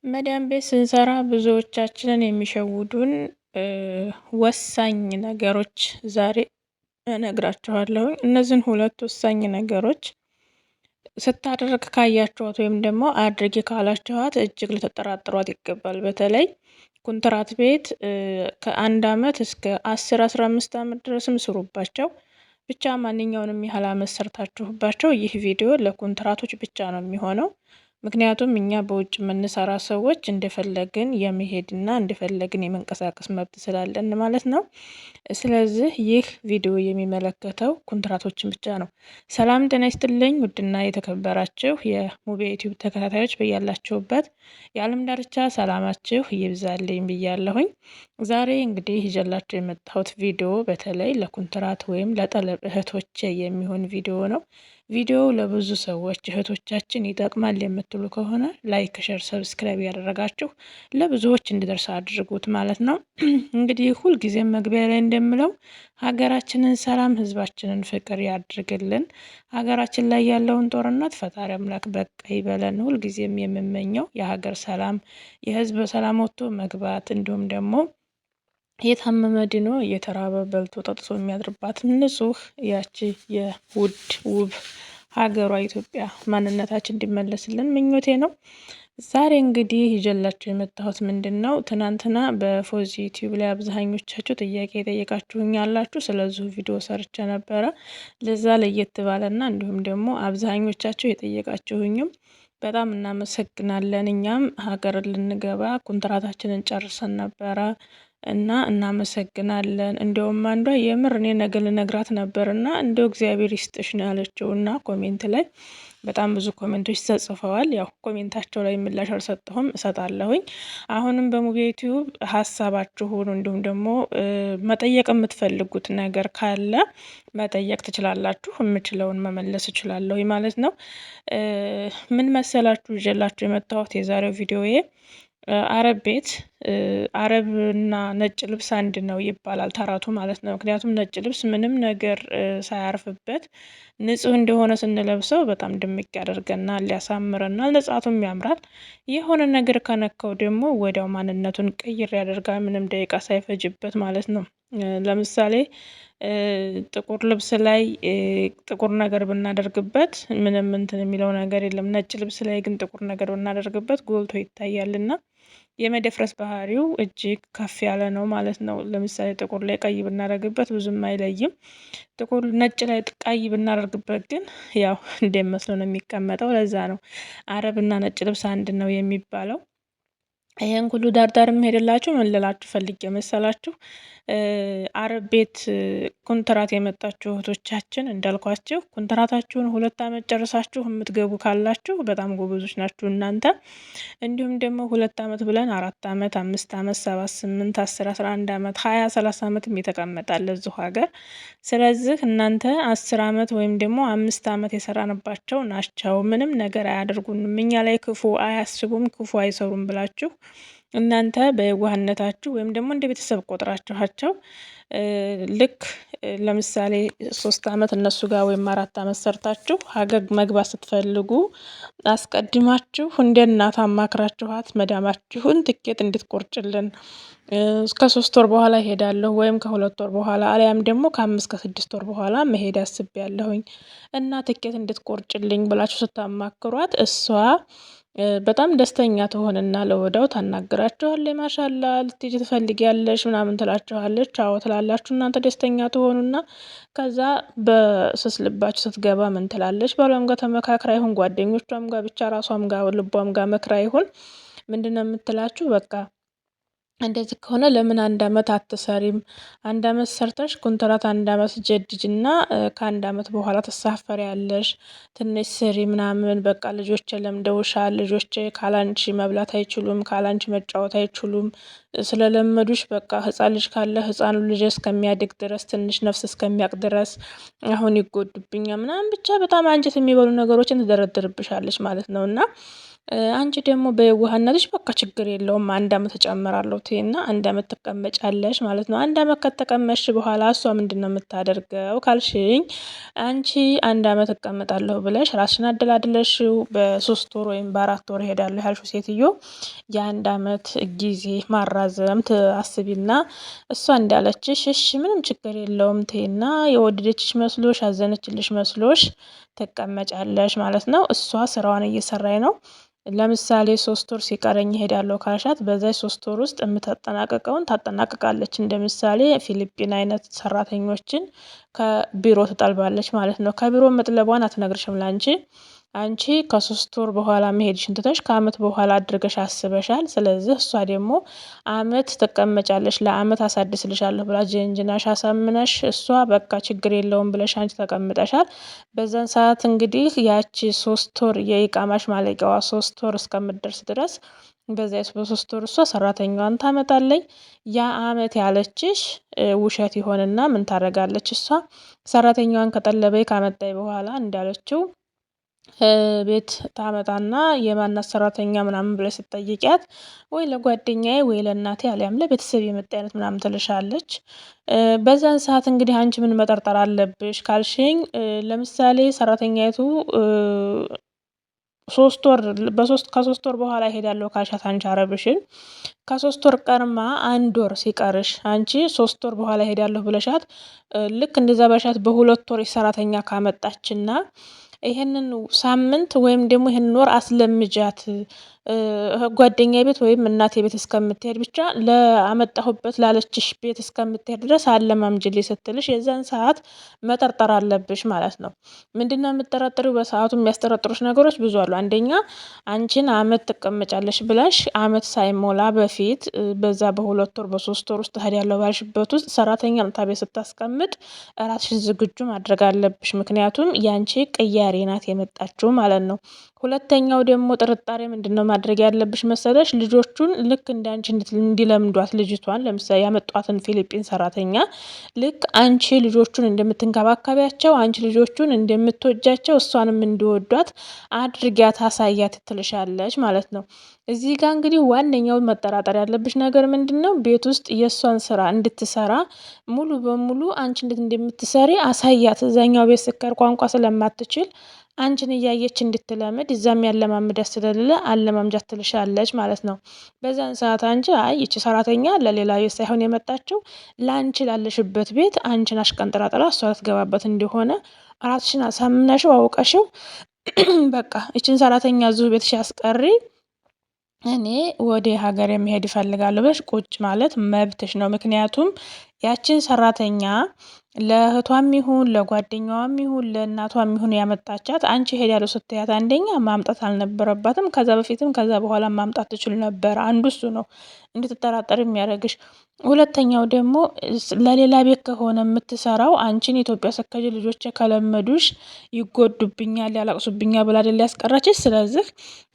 መዳም ቤት ስንሰራ ብዙዎቻችንን የሚሸውዱን ወሳኝ ነገሮች ዛሬ እነግራችኋለሁኝ። እነዚህን ሁለት ወሳኝ ነገሮች ስታደርግ ካያችኋት ወይም ደግሞ አድርጊ ካላችኋት እጅግ ልትጠራጥሯት ይገባል። በተለይ ኮንትራት ቤት ከ1 አመት እስከ 10-15 አመት ድረስም ስሩባቸው። ብቻ ማንኛውንም ያህል አመት ሰርታችሁባቸው ይህ ቪዲዮ ለኮንትራቶች ብቻ ነው የሚሆነው። ምክንያቱም እኛ በውጭ የምንሰራ ሰዎች እንደፈለግን የመሄድና እንደፈለግን የመንቀሳቀስ መብት ስላለን ማለት ነው። ስለዚህ ይህ ቪዲዮ የሚመለከተው ኮንትራቶችን ብቻ ነው። ሰላም ጤና ይስጥልኝ ውድና የተከበራችሁ የሙቤ ዩቲዩብ ተከታታዮች በያላችሁበት የዓለም ዳርቻ ሰላማችሁ ይብዛልኝ ብያለሁኝ። ዛሬ እንግዲህ ይዤላችሁ የመጣሁት ቪዲዮ በተለይ ለኮንትራት ወይም ለጠለብ እህቶቼ የሚሆን ቪዲዮ ነው። ቪዲዮው ለብዙ ሰዎች እህቶቻችን ይጠቅማል የምትሉ ከሆነ ላይክ፣ ሸር፣ ሰብስክራይብ ያደረጋችሁ ለብዙዎች እንዲደርስ አድርጉት ማለት ነው። እንግዲህ ሁልጊዜም መግቢያ ላይ እንደምለው ሀገራችንን ሰላም፣ ህዝባችንን ፍቅር ያድርግልን። ሀገራችን ላይ ያለውን ጦርነት ፈጣሪ አምላክ በቃ ይበለን። ሁልጊዜም የምመኘው የሀገር ሰላም፣ የህዝብ ሰላም ወጥቶ መግባት እንዲሁም ደግሞ የታመመ ድኖ እየተራበ በልቶ ጠጥቶ የሚያድርባት ንጹህ ያቺ የውድ ውብ ሀገሯ ኢትዮጵያ ማንነታችን እንዲመለስልን ምኞቴ ነው። ዛሬ እንግዲህ ይዤላችሁ የመጣሁት ምንድን ነው፣ ትናንትና በፎዚ ዩቲዩብ ላይ አብዛኞቻችሁ ጥያቄ የጠየቃችሁኝ ያላችሁ ስለዚሁ ቪዲዮ ሰርቼ ነበረ። ለዛ ለየት ባለና እንዲሁም ደግሞ አብዛኞቻችሁ የጠየቃችሁኝም በጣም እናመሰግናለን። እኛም ሀገር ልንገባ ኮንትራታችንን ጨርሰን ነበረ እና እናመሰግናለን። እንደውም አንዷ የምር እኔ ነገ ልነግራት ነበር እና እንደው እግዚአብሔር ይስጥሽ ነው ያለችው። እና ኮሜንት ላይ በጣም ብዙ ኮሜንቶች ተጽፈዋል። ያው ኮሜንታቸው ላይ ምላሽ አልሰጠሁም፣ እሰጣለሁኝ። አሁንም በሙቤ ዩቲዩብ ሀሳባችሁን እንዲሁም ደግሞ መጠየቅ የምትፈልጉት ነገር ካለ መጠየቅ ትችላላችሁ። የምችለውን መመለስ እችላለሁ ማለት ነው። ምን መሰላችሁ ይዤላችሁ የመጣሁት የዛሬው ቪዲዮዬ አረብ ቤት አረብና ነጭ ልብስ አንድ ነው ይባላል ተረቱ ማለት ነው። ምክንያቱም ነጭ ልብስ ምንም ነገር ሳያርፍበት ንጹህ እንደሆነ ስንለብሰው በጣም ድምቅ ያደርገናል፣ ሊያሳምረናል፣ ንጻቱም ያምራል። የሆነ ነገር ከነካው ደግሞ ወዲያው ማንነቱን ቀይር ያደርጋል፣ ምንም ደቂቃ ሳይፈጅበት ማለት ነው። ለምሳሌ ጥቁር ልብስ ላይ ጥቁር ነገር ብናደርግበት ምንም እንትን የሚለው ነገር የለም። ነጭ ልብስ ላይ ግን ጥቁር ነገር ብናደርግበት ጎልቶ ይታያልና የመደፍረስ ባህሪው እጅግ ከፍ ያለ ነው ማለት ነው። ለምሳሌ ጥቁር ላይ ቀይ ብናደርግበት ብዙም አይለይም። ጥቁር ነጭ ላይ ቀይ ብናደርግበት ግን ያው እንደመስሎ ነው የሚቀመጠው። ለዛ ነው አረብና ነጭ ልብስ አንድ ነው የሚባለው። ይሄን ሁሉ ዳርዳር የምሄድላችሁ ምን ልላችሁ ፈልጌ መሰላችሁ? አረብ ቤት ኮንትራት የመጣችሁ እህቶቻችን እንዳልኳችሁ ኮንትራታችሁን 2 አመት ጨርሳችሁ የምትገቡ ካላችሁ በጣም ጎበዞች ናችሁ እናንተ። እንዲሁም ደግሞ 2 አመት ብለን 4 አመት፣ 5 አመት፣ 7፣ 8፣ 10፣ 11 አመት፣ 20፣ 30 አመትም የተቀመጣል እዚሁ ሀገር። ስለዚህ እናንተ 10 አመት ወይም ደግሞ 5 አመት የሰራንባቸው ናቸው። ምንም ነገር አያደርጉንም፣ እኛ ላይ ክፉ አያስቡም፣ ክፉ አይሰሩም ብላችሁ እናንተ በየዋህነታችሁ ወይም ደግሞ እንደ ቤተሰብ ቆጥራችኋቸው ልክ ለምሳሌ 3 አመት እነሱ ጋር ወይም 4 አመት ሰርታችሁ ሀገር መግባት ስትፈልጉ አስቀድማችሁ እንደ እናት አማክራችኋት መዳማችሁን ትኬት እንድትቆርጭልን እስከ 3 ወር በኋላ እሄዳለሁ ወይም ከ2 ወር በኋላ አሊያም ደግሞ ከ5 ከ6 ወር በኋላ መሄድ አስቤያለሁኝ እና ትኬት እንድትቆርጭልኝ ብላችሁ ስታማክሯት እሷ በጣም ደስተኛ ትሆንና ለወዳው ታናግራችኋለች። ማሻላ ልትሄጂ ትፈልጊያለሽ ምናምን ትላችኋለች። አዎ ትላላችሁ። እናንተ ደስተኛ ትሆኑና ከዛ በስስ ልባችሁ ስትገባ ምን ትላለች? ባሏም ጋር ተመካክራ ይሁን ጓደኞቿም ጋር ብቻ ራሷም ጋር ልቧም ጋር መክራ ይሁን ምንድነው የምትላችሁ? በቃ እንደዚህ ከሆነ ለምን 1 አመት አትሰሪም? 1 አመት ሰርተሽ ኮንትራት 1 አመት ጀድጅና ከ1 አመት በኋላ ትሳፈሪያለሽ። ትንሽ ስሪ ምናምን በቃ ልጆች ለምደውሻል። ልጆች ካላንቺ መብላት አይችሉም፣ ካላንቺ መጫወት አይችሉም። ስለለመዱሽ በቃ ህፃን ልጅ ካለ ህፃኑ ልጅ እስከሚያድግ ድረስ ትንሽ ነፍስ እስከሚያቅ ድረስ አሁን ይጎዱብኛል ምናምን ብቻ በጣም አንጀት የሚበሉ ነገሮችን ትደረድርብሻለች ማለት ነውና አንቺ ደግሞ በየዋህነትሽ በቃ ችግር የለውም 1 አመት እጨምራለሁ ትይና 1 አመት ትቀመጫለሽ ማለት ነው። 1 አመት ከተቀመጥሽ በኋላ እሷ ምንድነው የምታደርገው ካልሽኝ፣ አንቺ 1 አመት እቀመጣለሁ ብለሽ ራስሽን አደላድለሽው በ3 ወር ወይም በ4 ወር እሄዳለሁ ያልሽው ሴትዮ የ1 አመት ጊዜ ማራዘም ታስቢና እሷ እንዳለችሽ እሺ ምንም ችግር የለውም ትይና የወደደችሽ መስሎሽ ያዘነችልሽ መስሎሽ ትቀመጫለሽ ማለት ነው። እሷ ስራዋን እየሰራች ነው። ለምሳሌ 3 ወር ሲቀረኝ እሄዳለሁ ካልሻት በዛች 3 ወር ውስጥ የምታጠናቅቀውን ታጠናቅቃለች። እንደ ምሳሌ ፊሊፒን አይነት ሰራተኞችን ከቢሮ ትጠልባለች ማለት ነው። ከቢሮ መጥለቧን አትነግርሽም ላንቺ። አንቺ ከ3 ወር በኋላ መሄድሽን ትተሽ ከአመት በኋላ አድርገሽ አስበሻል። ስለዚህ እሷ ደግሞ አመት ትቀመጫለሽ ለአመት አሳድስልሻለሁ ብላ ጀንጅናሽ አሳምነሽ እሷ በቃ ችግር የለውም ብለሽ አንቺ ተቀምጠሻል። በዛን ሰዓት እንግዲህ ያቺ 3 ወር የኢቃማሽ ማለቂያዋ 3 ወር እስከምትደርስ ድረስ በ3 ወር እሷ ሰራተኛዋን ታመጣለች። ያ አመት ያለችሽ ውሸት ይሆንና ምን ታደርጋለች እሷ ሰራተኛዋን ከጠለበይ ካመጣይ በኋላ እንዳለችው ቤት ታመጣና የማናት ሰራተኛ ምናምን ብለሽ ስትጠይቂያት ወይ ለጓደኛዬ ወይ ለእናቴ አሊያም ለቤተሰብ የመጣ አይነት ምናምን ትልሻለች። በዛን ሰዓት እንግዲህ አንቺ ምን መጠርጠር አለብሽ ካልሽኝ፣ ለምሳሌ ሰራተኛይቱ 3 ወር ከ3 ወር በኋላ እሄዳለሁ ካልሻት አንቺ አረብሽን ከ3 ወር ቀርማ 1 ወር ሲቀርሽ አንቺ 3 ወር በኋላ እሄዳለሁ ብለሻት ልክ እንደዛ በሻት በ2 ወር ሰራተኛ ካመጣችና ይሄንን ሳምንት ወይም ደግሞ ይሄንን ወር አስለምጃት ጓደኛ ቤት ወይም እናቴ ቤት እስከምትሄድ ብቻ ለአመጣሁበት ላለችሽ ቤት እስከምትሄድ ድረስ አለማምጅልኝ ስትልሽ የዛን ሰዓት መጠርጠር አለብሽ ማለት ነው። ምንድነው የምትጠረጥሪው? በሰዓቱ የሚያስጠረጥሩሽ ነገሮች ብዙ አሉ። አንደኛ አንቺን አመት ትቀመጫለሽ ብላሽ አመት ሳይሞላ በፊት በዛ በ2 ወር በ3 ወር ውስጥ እሄዳለሁ ባልሽበት ውስጥ ሰራተኛ አምጥታ ቤት ስታስቀምጥ ራስሽን ዝግጁ ማድረግ አለብሽ። ምክንያቱም ያንቺ ቅያሬ ናት የመጣችው ማለት ነው። ሁለተኛው ደግሞ ጥርጣሬ ምንድነው ማድረግ ያለብሽ መሰለሽ? ልጆቹን ልክ እንዳንቺ እንዲለምዷት ልጅቷን ለምሳሌ ያመጧትን ፊሊፒን ሰራተኛ ልክ አንቺ ልጆቹን እንደምትንከባከቢያቸው አንቺ ልጆቹን እንደምትወጃቸው እሷንም እንዲወዷት አድርጊያት አሳያት ትልሻለች ማለት ነው። እዚህ ጋር እንግዲህ ዋነኛው መጠራጠር ያለብሽ ነገር ምንድነው? ቤት ውስጥ የእሷን ስራ እንድትሰራ ሙሉ በሙሉ አንቺ እንዴት እንደምትሰሪ አሳያት። እዛኛው ቤት ስከር ቋንቋ ስለማትችል አንቺን እያየች እንድትለምድ እዛም ያለማምዳት ስለሌለ አለማምጃት ትልሻለች ማለት ነው። በዛን ሰዓት አንቺ አይ ይቺ ሰራተኛ ለሌላ ቤት ሳይሆን የመጣችው ለአንቺ ላለሽበት ቤት አንቺን አሽቀንጥራ ጥላ እሷ ልትገባበት እንደሆነ ራስሽን አሳምነሽው አውቀሽው በቃ ይችን ሰራተኛ እዚሁ ቤትሽ አስቀሪ፣ እኔ ወደ ሀገር መሄድ እፈልጋለሁ ብለሽ ቁጭ ማለት መብትሽ ነው። ምክንያቱም ያችን ሰራተኛ ለእህቷም ይሁን ለጓደኛዋም ይሁን ለእናቷም ይሁን ያመጣቻት አንቺ ሄዳለሁ ስትያት አንደኛ ማምጣት አልነበረባትም። ከዛ በፊትም ከዛ በኋላ ማምጣት ትችል ነበር። አንዱ እሱ ነው እንድትጠራጠር የሚያደርግሽ። ሁለተኛው ደግሞ ለሌላ ቤት ከሆነ የምትሰራው አንቺን ኢትዮጵያ ሰከጅ ልጆች ከለመዱሽ ይጎዱብኛል፣ ያለቅሱብኛል ብላ አይደል ያስቀራችሽ። ስለዚህ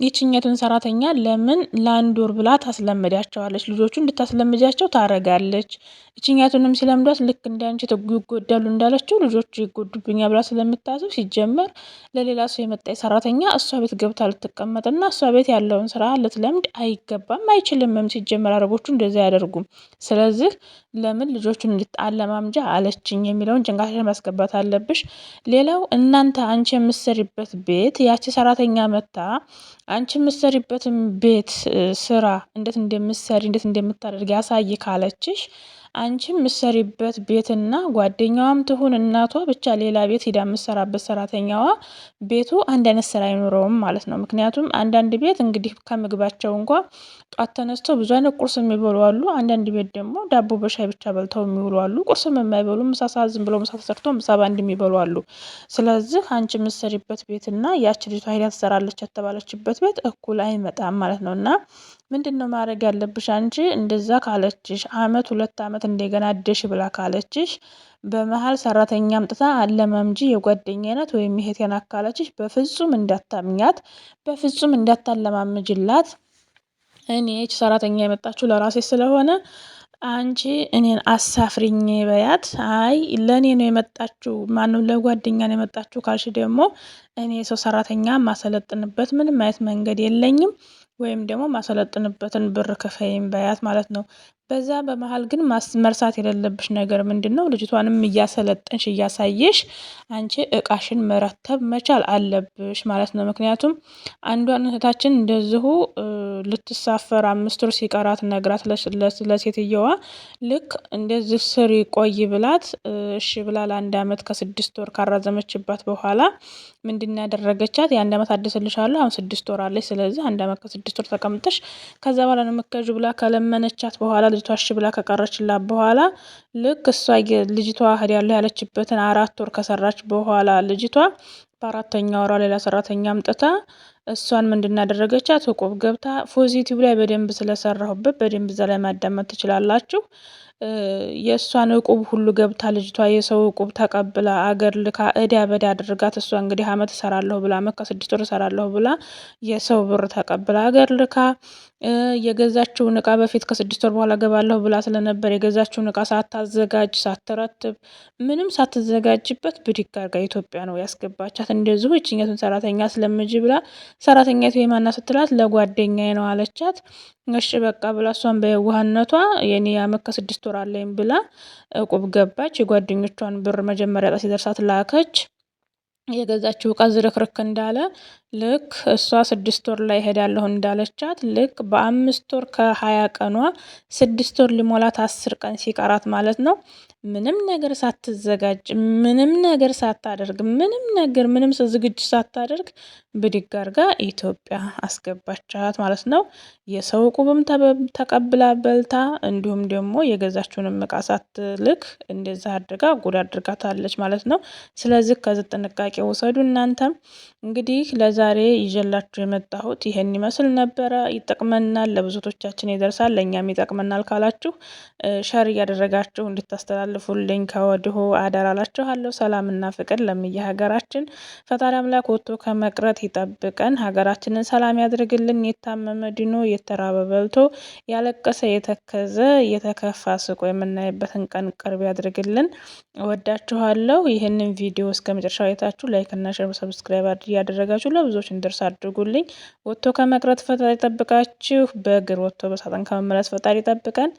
ይችኛቱን ሰራተኛ ለምን ለ1 ወር ብላ ታስለምዳቸዋለች። ልጆቹ እንድታስለምጃቸው ታረጋለች። ይችኛቱንም ሲለምዷት ልክ እንዳንቺ ይጎዳሉ እንዳለችው ልጆቹ ይጎዱብኛል ብላ ስለምታስብ ሲጀመር ለሌላ ሰው የመጣ ሰራተኛ እሷ ቤት ገብታ ልትቀመጥና እሷ ቤት ያለውን ስራ ልትለምድ አይገባም፣ አይችልምም። ሲጀመር አረቦቹ እንደዛ አያደርጉም። ስለዚህ ለምን ልጆቹን እንድታለማምጃ አለችኝ የሚለውን ጭንቅላትሽ ማስገባት አለብሽ። ሌላው እናንተ አንቺ የምትሰሪበት ቤት ያቺ ሰራተኛ መታ አንቺ የምትሰሪበትን ቤት ስራ እንዴት እንደምትሰሪ እንዴት እንደምታደርግ ያሳይ ካለችሽ አንቺ የምትሰሪበት ቤትና ጓደኛዋም ትሁን እናቷ ብቻ ሌላ ቤት ሄዳ የምትሰራበት ሰራተኛዋ ቤቱ አንድ አይነት ስራ አይኖረውም ማለት ነው። ምክንያቱም አንዳንድ ቤት እንግዲህ ከምግባቸው እንኳ ጧት ተነስተው ብዙ አይነት ቁርስ የሚበሉ አሉ። አንዳንድ ቤት ደግሞ ዳቦ በሻይ ብቻ በልተው የሚውሉ አሉ። ቁርስም የማይበሉ ምሳ ሰዓት ዝም ብሎ ምሳ ተሰርቶ ምሳ ባንድ የሚበሉ አሉ። ስለዚህ አንቺ የምትሰሪበት ቤትና ያቺ ልጅቷ ሄዳ ትሰራለች የተባለችበት ቤት እኩል አይመጣም ማለት ነው። እና ምንድነው ማድረግ ያለብሽ? አንቺ እንደዛ ካለችሽ አመት 2 አመት እንደገና አደሽ ብላ ካለችሽ በመሀል ሰራተኛ አምጥታ አለማምጂ የጓደኛ አይነት ወይም ይሄት ካለችሽ በፍጹም እንዳታምኛት፣ በፍጹም እንዳታለማምጅላት። እኔ ሰራተኛ የመጣችው ለራሴ ስለሆነ አንቺ እኔን አሳፍሪኝ በያት። አይ ለእኔ ነው የመጣችው ማነው ለጓደኛ ነው የመጣችው ካልሽ ደግሞ እኔ የሰው ሰራተኛ ማሰለጥንበት ምንም አይነት መንገድ የለኝም፣ ወይም ደግሞ ማሰለጥንበትን ብር ክፈይም በያት ማለት ነው። በዛ በመሀል ግን መርሳት የሌለብሽ ነገር ምንድን ነው? ልጅቷንም እያሰለጠንሽ እያሳየሽ አንቺ እቃሽን መረተብ መቻል አለብሽ ማለት ነው። ምክንያቱም አንዷን እህታችን እንደዚሁ ልትሳፈር 5 ወር ሲቀራት ነግራት ለሴትየዋ ልክ እንደዚህ ስሪ ቆይ ብላት እሺ ብላ ለ1 አመት ከ6 ወር ካራዘመችባት በኋላ ምንድን ያደረገቻት? የ1 አመት አድስልሻለሁ አሁን 6 ወር አለች። ስለዚህ 1 አመት ከ6 ወር ተቀምጠሽ ከዛ በኋላ ነው መከጁ ብላ ከለመነቻት በኋላ ልጅቷ እሺ ብላ ከቀረችላት በኋላ ልክ እሷ ልጅቷ ሄዳለሁ ያለችበትን 4 ወር ከሰራች በኋላ ልጅቷ በ4ተኛ ወሯ ሌላ ሰራተኛ አምጥታ እሷን ምንድን ያደረገቻት? እቁብ ገብታ ፖዚቲቭ ላይ በደንብ ስለሰራሁበት በደንብ እዛ ላይ ማዳመጥ ትችላላችሁ። የእሷን እቁብ ሁሉ ገብታ ልጅቷ የሰው እቁብ ተቀብላ አገር ልካ እዳ በዳ አድርጋት። እሷ እንግዲህ አመት እሰራለሁ ብላ አመት ከ6 ወር እሰራለሁ ብላ የሰው ብር ተቀብላ አገር ልካ የገዛችውን እቃ በፊት ከ6 ወር በኋላ ገባለሁ ብላ ስለነበር የገዛችውን እቃ ሳታዘጋጅ ሳትረትብ ምንም ሳትዘጋጅበት ብድግ አድርጋ ኢትዮጵያ ነው ያስገባቻት። እንደዚሁ እችኛቱን ሰራተኛ ስለምጅ ብላ ሰራተኛቱ የማና ስትላት ለጓደኛዬ ነው አለቻት። እሺ በቃ ብላ እሷን በየዋህነቷ የኔ አመት ከ6 ወር አለኝ ብላ እቁብ ገባች። የጓደኞቿን ብር መጀመሪያ ዕጣ ሲደርሳት ላከች። የገዛችው እቃ ዝርክርክ እንዳለ ልክ እሷ 6 ወር ላይ ሄዳለሁ እንዳለቻት ልክ በ5 ወር ከ20 ቀኗ 6 ወር ሊሞላት 10 ቀን ሲቀራት ማለት ነው ምንም ነገር ሳትዘጋጅ ምንም ነገር ሳታደርግ ምንም ዝግጅት ሳታደርግ ብድግ አድርጋ ኢትዮጵያ አስገባቻት ማለት ነው። የሰው ቁብም ተቀብላ በልታ እንዲሁም ደግሞ የገዛችውንም እቃ ሳትልክ እንደዛ አድርጋ ጉድ አድርጋታለች ማለት ነው። ስለዚህ ከዚህ ጥንቃቄ ውሰዱ። እናንተም እንግዲህ ለዛሬ ይዤላችሁ የመጣሁት ይሄን ይመስል ነበረ። ይጠቅመናል፣ ለብዙቶቻችን ይደርሳል፣ ለእኛም ይጠቅመናል ካላችሁ ሸር እያደረጋችሁ እንድታስተላልፉልኝ ከወዲሁ አደራላችኋለሁ። ሰላምና ፍቅር ለምየ ሀገራችን። ፈጣሪ አምላክ ወጥቶ ከመቅረት ይጠብቀን፣ ሀገራችንን ሰላም ያድርግልን። የታመመ ድኖ የተራበ በልቶ ያለቀሰ የተከዘ የተከፋ ስቆ የምናይበትን ቀን ቅርብ ያድርግልን። እወዳችኋለሁ። ይህንን ቪዲዮ እስከ መጨረሻው አይታችሁ ላይክ እና ሼር ሰብስክራይብ እያደረጋችሁ ለብዙዎች እንዲደርስ አድርጉልኝ። ወጥቶ ከመቅረት ፈጣሪ ይጠብቃችሁ። በእግር ወጥቶ በሳጥን ከመመለስ ፈጣሪ ይጠብቀን።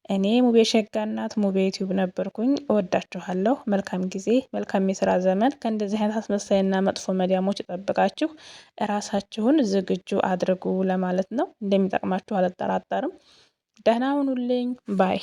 እኔ ሙቤ ሸጋ እናት ሙቤ ዩቲዩብ ነበርኩኝ። እወዳችኋለሁ። መልካም ጊዜ፣ መልካም የስራ ዘመን። ከእንደዚህ አይነት አስመሳይና መጥፎ መዲያሞች ይጠብቃችሁ። እራሳችሁን ዝግጁ አድርጉ ለማለት ነው። እንደሚጠቅማችሁ አልጠራጠርም። ደህና ሁኑልኝ ባይ